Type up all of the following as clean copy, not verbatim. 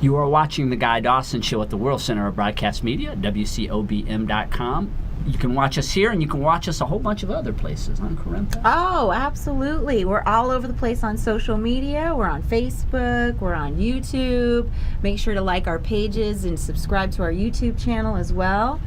You are watching The Guy Dawson Show at the World Center of Broadcast Media, WCOBM.com. You can watch us here, and you can watch us a whole bunch of other places, huh, Corinne? Oh, absolutely. We're all over the place on social media. We're on Facebook. We're on YouTube. Make sure to like our pages and subscribe to our YouTube channel as well.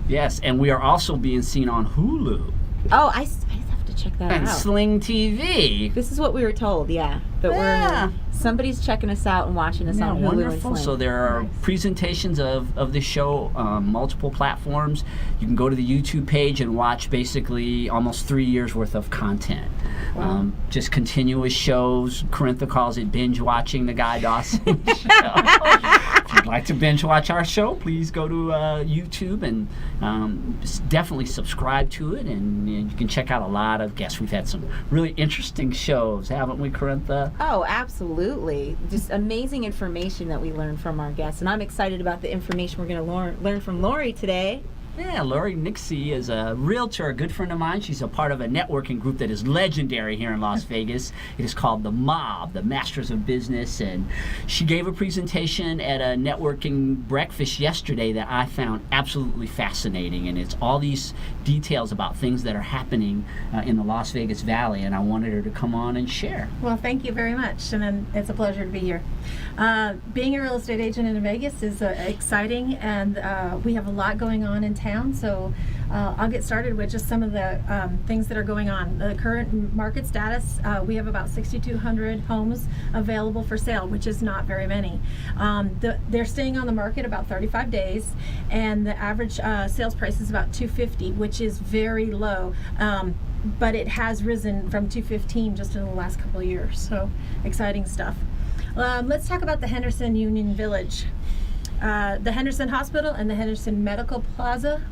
Yes, and we are also being seen on Hulu. Oh, I just have to check that and out. Sling TV. This is what we were told, yeah. That somebody's checking us out and watching us on Hulu wonderful. and Sling. So there are presentations of the show on multiple platforms. You can go to the YouTube page and watch basically almost 3 years worth of content. Wow. Just continuous shows. Corintha calls it binge watching The Guy Dawson Show. If you'd like to binge watch our show, please go to YouTube and definitely subscribe to it, and you can check out a lot of guests. We've had some really interesting shows, haven't we, Corintha? Oh, absolutely. Just amazing information that we learn from our guests. And I'm excited about the information we're going to learn from Lori today. Yeah, Lori Nixie is a realtor, a good friend of mine. She's a part of a networking group that is legendary here in Las Vegas. It is called The Mob, the Masters of Business. And she gave a presentation at a networking breakfast yesterday that I found absolutely fascinating. And it's all these details about things that are happening in the Las Vegas Valley. And I wanted her to come on and share. Well, thank you very much. And it's a pleasure to be here. Being a real estate agent in Vegas is exciting, and we have a lot going on in town. So I'll get started with just some of the things that are going on. The current market status, we have about 6,200 homes available for sale, which is not very many. They're staying on the market about 35 days, and the average sales price is about $250,000, which is very low. But it has risen from $215,000 just in the last couple of years. So exciting stuff. Let's talk about the Henderson Union Village. The Henderson Hospital and the Henderson Medical Plaza.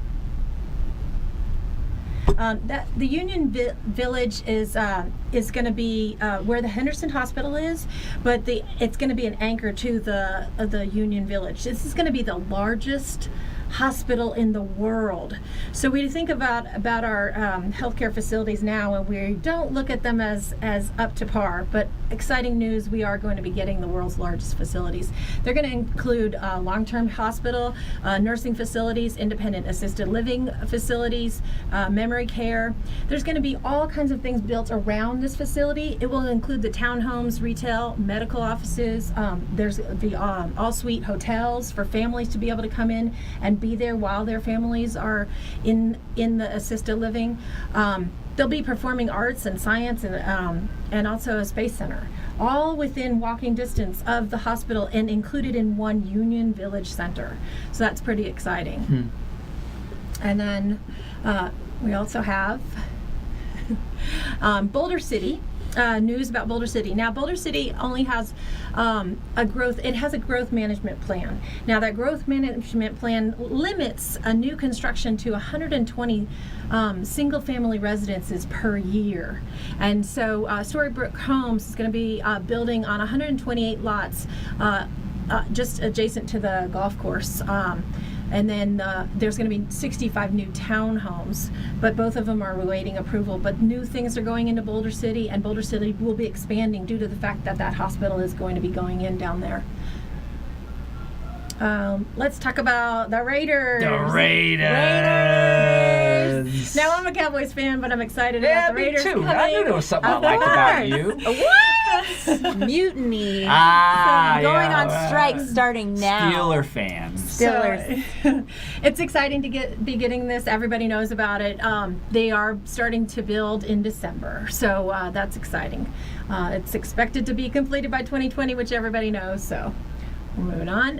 The Union Village is going to be where the Henderson Hospital is, but it's going to be an anchor to the Union Village. This is going to be the largest hospital in the world. So we think about our healthcare facilities now, and we don't look at them as up to par, but exciting news, we are going to be getting the world's largest facilities. They're going to include long-term hospital, nursing facilities, independent assisted living facilities, memory care. There's going to be all kinds of things built around this facility. It will include the townhomes, retail, medical offices. There's the all-suite hotels for families to be able to come in and be there while their families are in the assisted living. They'll be performing arts and science and also a space center, all within walking distance of the hospital and included in one Union Village Center. So that's pretty exciting. And then we also have Boulder City. News about Boulder City. Now, Boulder City only has a growth management plan. Now, that growth management plan limits a new construction to 120 single-family residences per year. And so Storybrooke Homes is going to be building on 128 lots just adjacent to the golf course. And then there's going to be 65 new townhomes, but both of them are awaiting approval. But new things are going into Boulder City, and Boulder City will be expanding due to the fact that that hospital is going to be going in down there. Let's talk about the Raiders. The Raiders. Now, I'm a Cowboys fan, but I'm excited about the Raiders. Me too. Coming. I knew there was something I liked about you. What? Mutiny. Going on strike starting now. Steeler fans. Steelers. So, it's exciting to be getting this. Everybody knows about it. They are starting to build in December, so that's exciting. It's expected to be completed by 2020, which everybody knows. So. We're moving on.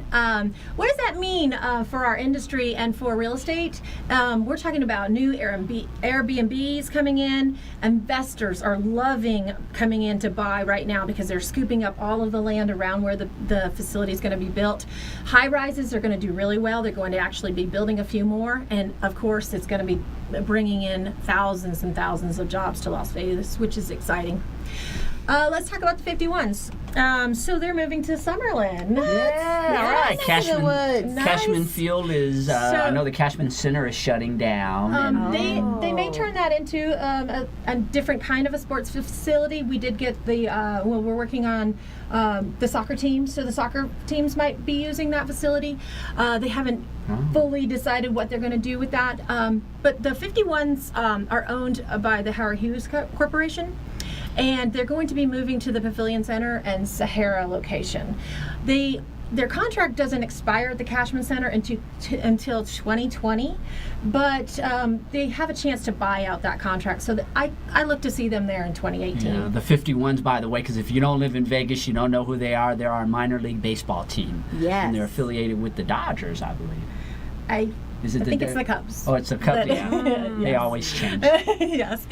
What does that mean for our industry and for real estate? We're talking about new Airbnbs coming in. Investors are loving coming in to buy right now because they're scooping up all of the land around where the facility is going to be built. High rises are going to do really well. They're going to actually be building a few more. And of course, it's going to be bringing in thousands and thousands of jobs to Las Vegas, which is exciting. Let's talk about the 51s. So they're moving to Summerlin. Yeah, all right. Woods. Cashman Field is, I know the Cashman Center is shutting down. They may turn that into a different kind of a sports facility. We did get the, we're working on the soccer teams, so the soccer teams might be using that facility. They haven't fully decided what they're going to do with that. But the 51s are owned by the Howard Hughes Corporation. And they're going to be moving to the Pavilion Center and Sahara location. Their contract doesn't expire at the Cashman Center until 2020, but they have a chance to buy out that contract. So I look to see them there in 2018. Yeah, the 51s, by the way, because if you don't live in Vegas, you don't know who they are. They're our minor league baseball team. Yes. And they're affiliated with the Dodgers, I believe. I think it's the Cubs. Oh, it's the Cubs. But- Yeah. They Yes. always change. Yes.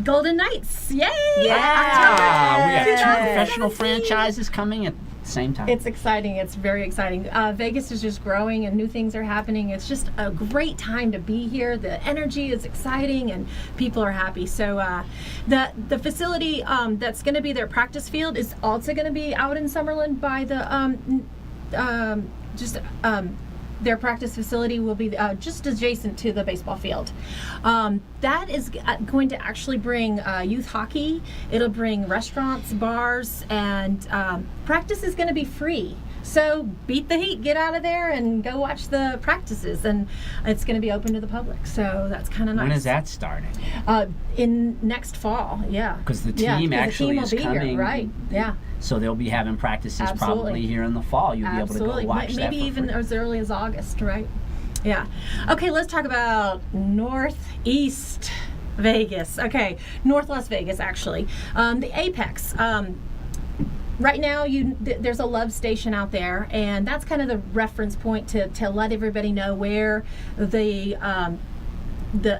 Golden Knights. Yay! Yeah, we have two October. professional franchises coming at the same time. It's exciting. It's very exciting. Vegas is just growing and new things are happening. It's just a great time to be here. The energy is exciting and people are happy. So the facility that's going to be their practice field is also going to be out in Summerlin by the their practice facility will be just adjacent to the baseball field. That is going to actually bring youth hockey. It'll bring restaurants, bars, and practice is going to be free. So beat the heat, get out of there, and go watch the practices. And it's going to be open to the public. So that's kind of nice. When is that starting? In next fall, yeah. Because the team actually will is be here, coming. right? Yeah. So they'll be having practices Absolutely. probably here in the fall. You'll be able to Absolutely. go watch that Maybe for even free. as early as August, right? Yeah. Okay, let's talk about Northeast Vegas. Okay, North Las Vegas, actually. The Apex. Right now, there's a love station out there, and that's kind of the reference point to let everybody know where the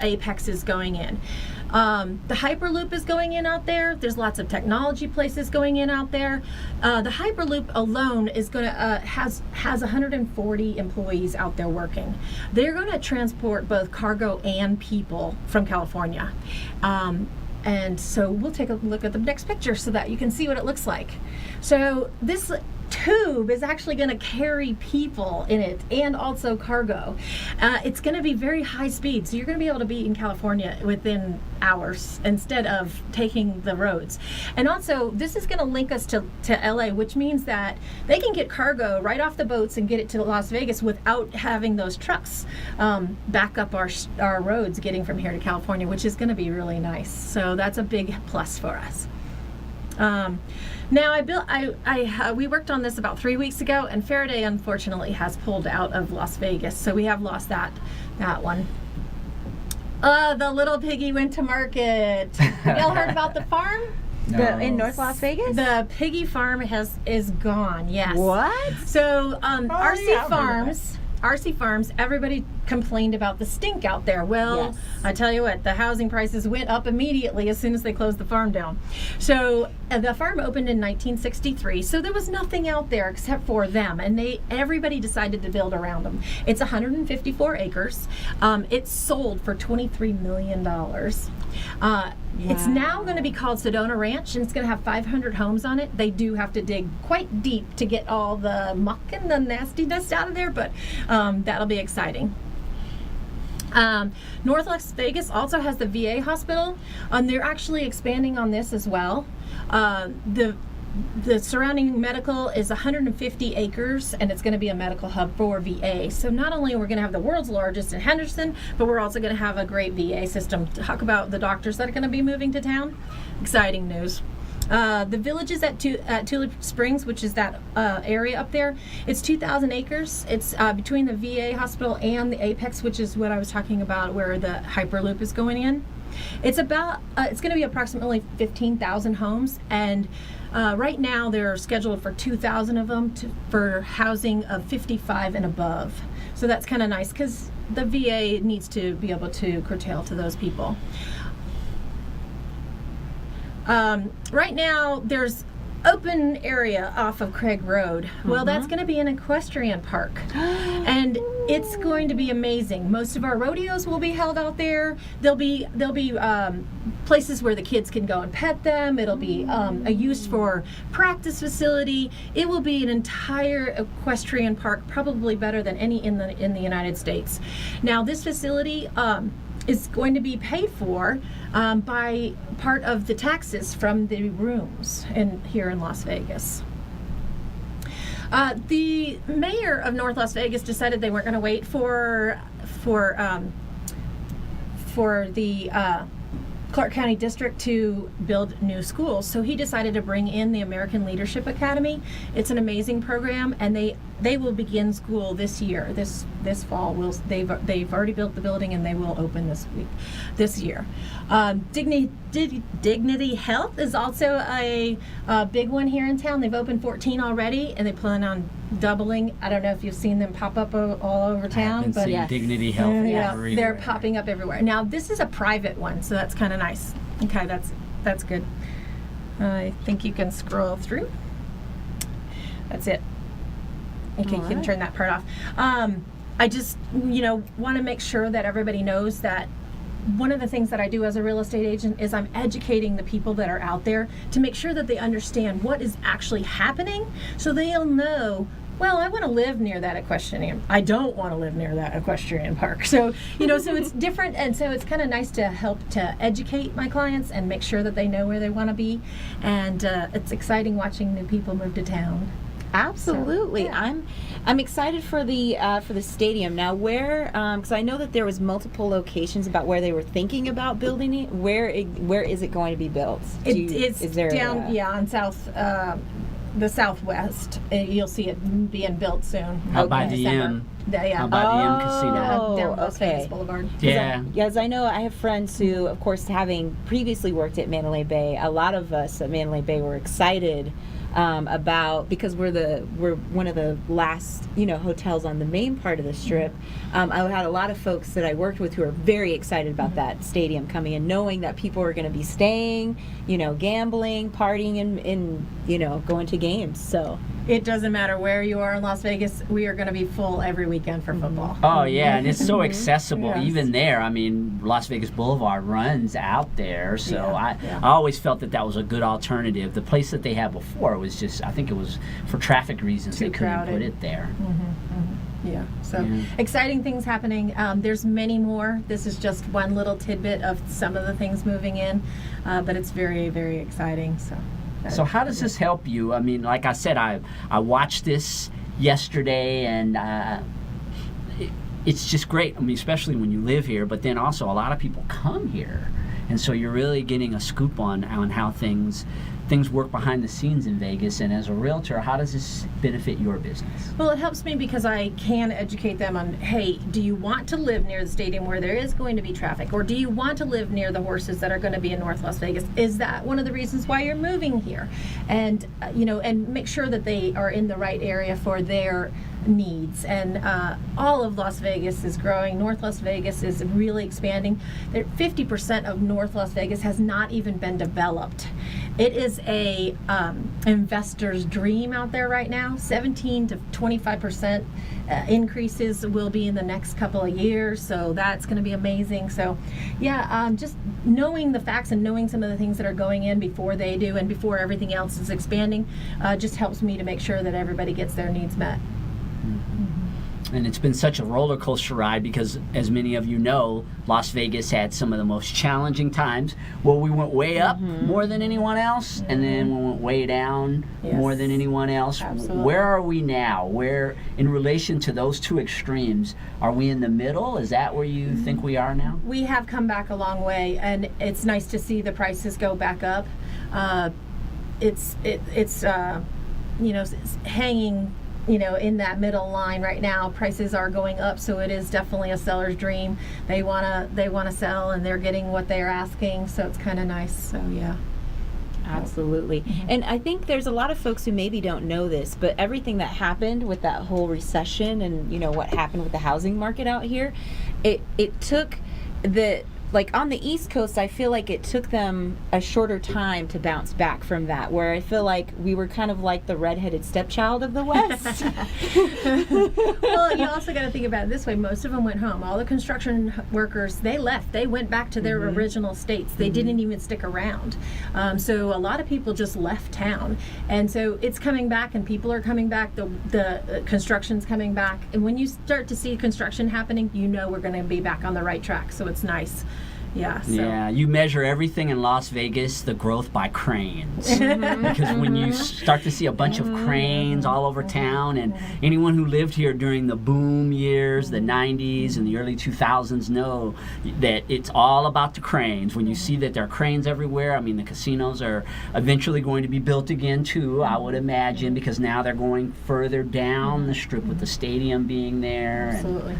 Apex is going in. The Hyperloop is going in out there. There's lots of technology places going in out there. The Hyperloop alone is going to has 140 employees out there working. They're going to transport both cargo and people from California. And so we'll take a look at the next picture so that you can see what it looks like. So this tube is actually going to carry people in it and also cargo. It's going to be very high speed, so you're going to be able to be in California within hours instead of taking the roads. And also, this is going to link us to LA, which means that they can get cargo right off the boats and get it to Las Vegas without having those trucks back up our roads getting from here to California, which is going to be really nice. So that's a big plus for us. Now we worked on this about 3 weeks ago, and Faraday unfortunately has pulled out of Las Vegas, so we have lost that one. The little piggy went to market. Y'all heard about the farm? No. In North Las Vegas? The piggy farm is gone. Yes. What? So yeah, RC I've heard of Farms. RC Farms, everybody complained about the stink out there. Well, Yes. I tell you what, the housing prices went up immediately as soon as they closed the farm down. So the farm opened in 1963, so there was nothing out there except for them, and everybody decided to build around them. It's 154 acres. It's sold for $23 million. It's now going to be called Sedona Ranch, and it's going to have 500 homes on it. They do have to dig quite deep to get all the muck and the nastiness out of there, but that'll be exciting. North Las Vegas also has the VA hospital. They're actually expanding on this as well. The surrounding medical is 150 acres, and it's going to be a medical hub for VA. So not only are we going to have the world's largest in Henderson, but we're also going to have a great VA system. Talk about the doctors that are going to be moving to town. Exciting news. The village is at Tulip Springs, which is that area up there. It's 2,000 acres. It's between the VA hospital and the Apex, which is what I was talking about, where the Hyperloop is going in. It's about it's going to be approximately 15,000 homes, and right now they're scheduled for 2,000 of them for housing of 55 and above. So that's kind of nice because the VA needs to be able to curtail to those people. Right now there's open area off of Craig Road. Well, that's going to be an equestrian park, and it's going to be amazing. Most of our rodeos will be held out there. There'll be places where the kids can go and pet them. It'll be a use for practice facility. It will be an entire equestrian park, probably better than any in the United States. Now, this facility is going to be paid for by part of the taxes from the rooms here in Las Vegas. The mayor of North Las Vegas decided they weren't going to wait for the Clark County District to build new schools. So he decided to bring in the American Leadership Academy. It's an amazing program, and they will begin school this year. This fall. They've already built the building, and they will open this year. Dignity Health is also a big one here in town. They've opened 14 already, and they plan on doubling. I don't know if you've seen them pop up all over town, but yes. Dignity Health. Yeah, they're popping up everywhere. Now, this is a private one, so that's kind of nice. Okay, that's good. I think you can scroll through. That's it. Okay, you can turn that part off. I just, want to make sure that everybody knows that one of the things that I do as a real estate agent is I'm educating the people that are out there to make sure that they understand what is actually happening, so they'll know, well, I want to live near that equestrian. I don't want to live near that equestrian park. So, so it's different, and so it's kind of nice to help to educate my clients and make sure that they know where they want to be. And it's exciting watching new people move to town. Absolutely. So, yeah. I'm excited for the stadium. Now, where, because I know that there was multiple locations about where they were thinking about building it. Where is it going to be built? It's down on the southwest. You'll see it being built soon. How by the M? How by the M Casino? Down Las Vegas Boulevard. Yeah. Yes, I know. I have friends who, of course, having previously worked at Mandalay Bay, a lot of us at Mandalay Bay were excited because we're one of the last hotels on the main part of the strip. I had a lot of folks that I worked with who were very excited about that stadium coming in, knowing that people were going to be staying, gambling, partying, and going to games. So it doesn't matter where you are in Las Vegas, we are going to be full every weekend for football. Oh yeah, and it's so accessible. Yes. Even there, I mean, Las Vegas Boulevard runs out there, so I always felt that was a good alternative. The place that they had before was just, I think it was for traffic reasons Too they couldn't crowded. put it there. Yeah, so exciting things happening. There's many more. This is just one little tidbit of some of the things moving in, but it's very, very exciting. So how does this help you? I mean, like I said, I watched this yesterday, and it's just great. I mean, especially when you live here, but then also a lot of people come here, and so you're really getting a scoop on how things work behind the scenes in Vegas. And as a realtor, how does this benefit your business? Well, it helps me because I can educate them on, hey, do you want to live near the stadium where there is going to be traffic? Or do you want to live near the horses that are going to be in North Las Vegas? Is that one of the reasons why you're moving here? And, and make sure that they are in the right area for their needs. And all of Las Vegas is growing. North Las Vegas is really expanding. 50% of North Las Vegas has not even been developed. It is a investor's dream out there right now. 17 to 25% increases will be in the next couple of years, so that's going to be amazing. So just knowing the facts and knowing some of the things that are going in before they do and before everything else is expanding just helps me to make sure that everybody gets their needs met. And it's been such a roller coaster ride because, as many of you know, Las Vegas had some of the most challenging times where we went way up more than anyone else, and then we went way down more than anyone else. Absolutely. Where are we now? Where, in relation to those two extremes, are we in the middle? Is that where you think we are now? We have come back a long way, and it's nice to see the prices go back up. It's hanging in that middle line right now. Prices are going up, so it is definitely a seller's dream. They wanna sell, and they're getting what they're asking, so it's kind of nice. So yeah. Absolutely. And I think there's a lot of folks who maybe don't know this, but everything that happened with that whole recession and what happened with the housing market out here, it took the like on the East Coast, I feel like it took them a shorter time to bounce back from that, where I feel like we were kind of like the redheaded stepchild of the West. Well, you also got to think about it this way. Most of them went home. All the construction workers, they left. They went back to their original states. They didn't even stick around. So a lot of people just left town. And so it's coming back, and people are coming back. The construction's coming back. And when you start to see construction happening, you know we're going to be back on the right track. So it's nice. Yeah. So. Yeah, you measure everything in Las Vegas, the growth by cranes. Because when you start to see a bunch of cranes all over town, and anyone who lived here during the boom years, the 90s and the early 2000s, know that it's all about the cranes. When you see that there are cranes everywhere, I mean, the casinos are eventually going to be built again too, I would imagine, because now they're going further down the strip with the stadium being there. Absolutely.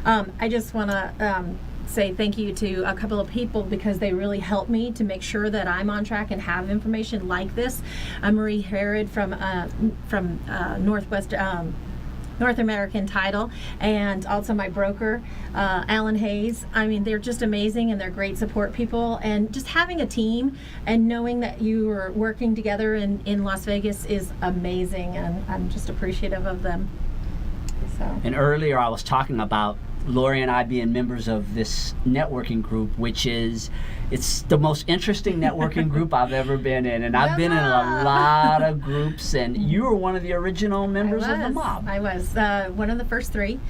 I just want to say thank you to a couple of people because they really helped me to make sure that I'm on track and have information like this. Marie Herod from North American Title, and also my broker, Alan Hayes. I mean, they're just amazing, and they're great support people. And just having a team and knowing that you are working together in Las Vegas is amazing, and I'm just appreciative of them. So. And earlier I was talking about Lori and I being members of this networking group, which is, it's the most interesting networking group I've ever been in. And I've been in a lot of groups, and you were one of the original members of the mob. I was one of the first three.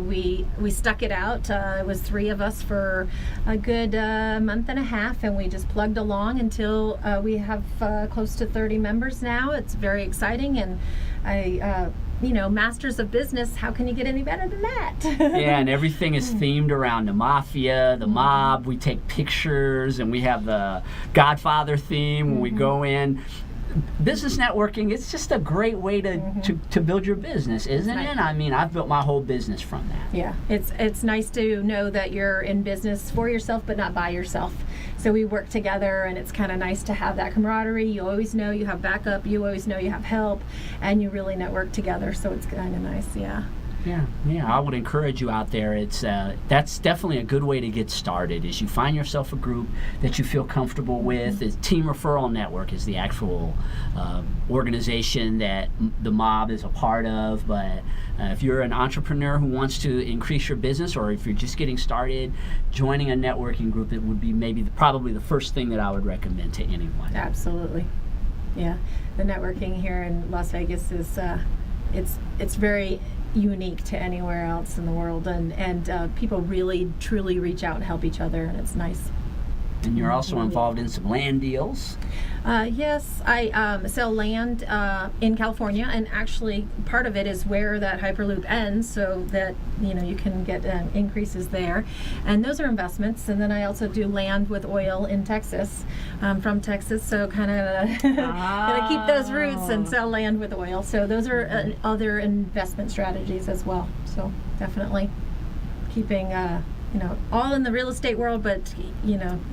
We stuck it out. It was three of us for a good month and a half, and we just plugged along until we have close to 30 members now. It's very exciting, and Masters of Business, how can you get any better than that? Yeah, and everything is themed around the mafia, the mob. We take pictures, and we have the Godfather theme when we go in. Business networking, it's just a great way to build your business, isn't it? I mean, I've built my whole business from that. Yeah, it's nice to know that you're in business for yourself but not by yourself. So we work together, and it's kind of nice to have that camaraderie. You always know you have backup, you always know you have help, and you really network together, so it's kind of nice, yeah. Yeah, I would encourage you out there. It's that's definitely a good way to get started. Is you find yourself a group that you feel comfortable with. The Team Referral Network is the actual organization that the mob is a part of. But if you're an entrepreneur who wants to increase your business, or if you're just getting started, joining a networking group, it would be probably the first thing that I would recommend to anyone. Absolutely, yeah. The networking here in Las Vegas is it's very unique to anywhere else in the world, and people really truly reach out and help each other, and it's nice. And you're also involved in some land deals. Yes, I sell land in California, and actually part of it is where that Hyperloop ends, so that you can get increases there, and those are investments. And then I also do land with oil in Texas, from Texas, so kind of gonna keep those roots and sell land with oil. So those are other investment strategies as well. So definitely keeping all in the real estate world, but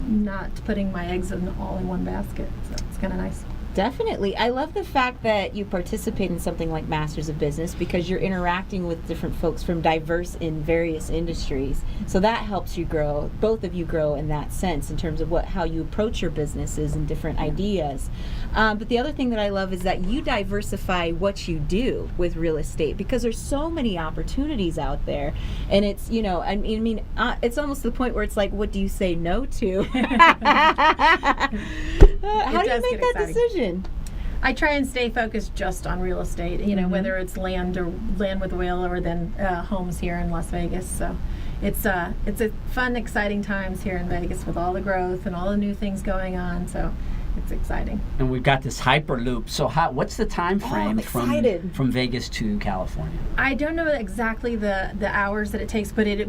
not putting my eggs all in one basket. So it's kind of nice. Definitely. I love the fact that you participate in something like Masters of Business, because you're interacting with different folks from diverse in various industries. So that helps you grow, both of you grow in that sense, in terms of how you approach your businesses and different ideas. But the other thing that I love is that you diversify what you do with real estate, because there's so many opportunities out there. And it's, it's almost to the point where it's like, what do you say no to? How do you make that decision? I try and stay focused just on real estate, whether it's land or land with oil, or then homes here in Las Vegas. So it's a fun, exciting times here in Vegas with all the growth and all the new things going on. So it's exciting. And we've got this Hyperloop. So what's the time frame from Vegas to California? I don't know exactly the hours that it takes, but it's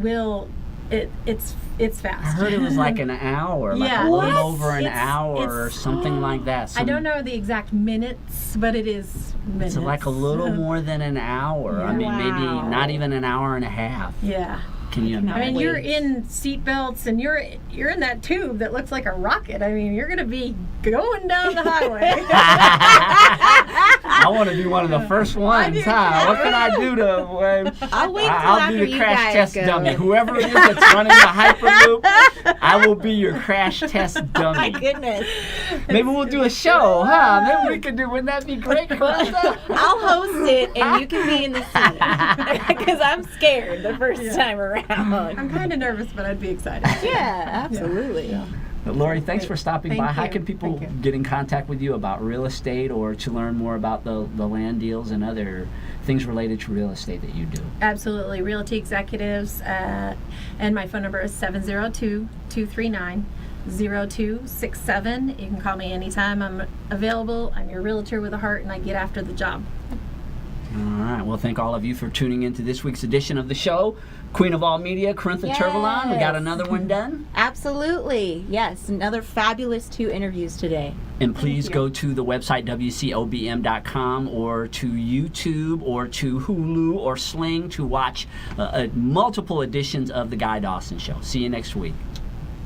fast. I heard it was like an hour, a little over an hour or something like that. I don't know the exact minutes, but it is minutes. It's like a little more than an hour. Yeah. I mean, maybe not even an hour and a half. Yeah. Can you imagine? I mean, you're in seat belts, and you're in that tube that looks like a rocket. I mean, you're going to be going down the highway. I want to be one of the first ones, huh? What can I do to? I'll wait till I'll after be the you crash guys test go. dummy. Whoever it is that's running the Hyperloop, I will be your crash test Oh my dummy. goodness. Maybe we'll do a show, huh? Maybe we could do. Wouldn't that be great, Clarissa? I'll host it and you can be in the scene. Because I'm scared the first time around. I'm kind of nervous, but I'd be excited. Yeah, absolutely. Lori, thanks for stopping Thank by. How you. can people Thank you. get in contact with you about real estate or to learn more about the land deals and other things related to real estate that you do? Absolutely. Realty Executives, and my phone number is 702-239-0267. You can call me anytime. I'm available. I'm your realtor with a heart, and I get after the job. All right. Well, thank all of you for tuning into this week's edition of the show. Queen of all media, Corintha Turvalon. We got Yes. another one done. Absolutely. Yes, another fabulous 2 interviews today. And please you. go to the website wcobm.com or to YouTube or to Hulu or Sling to watch multiple editions of The Guy Dawson Show. See you next week.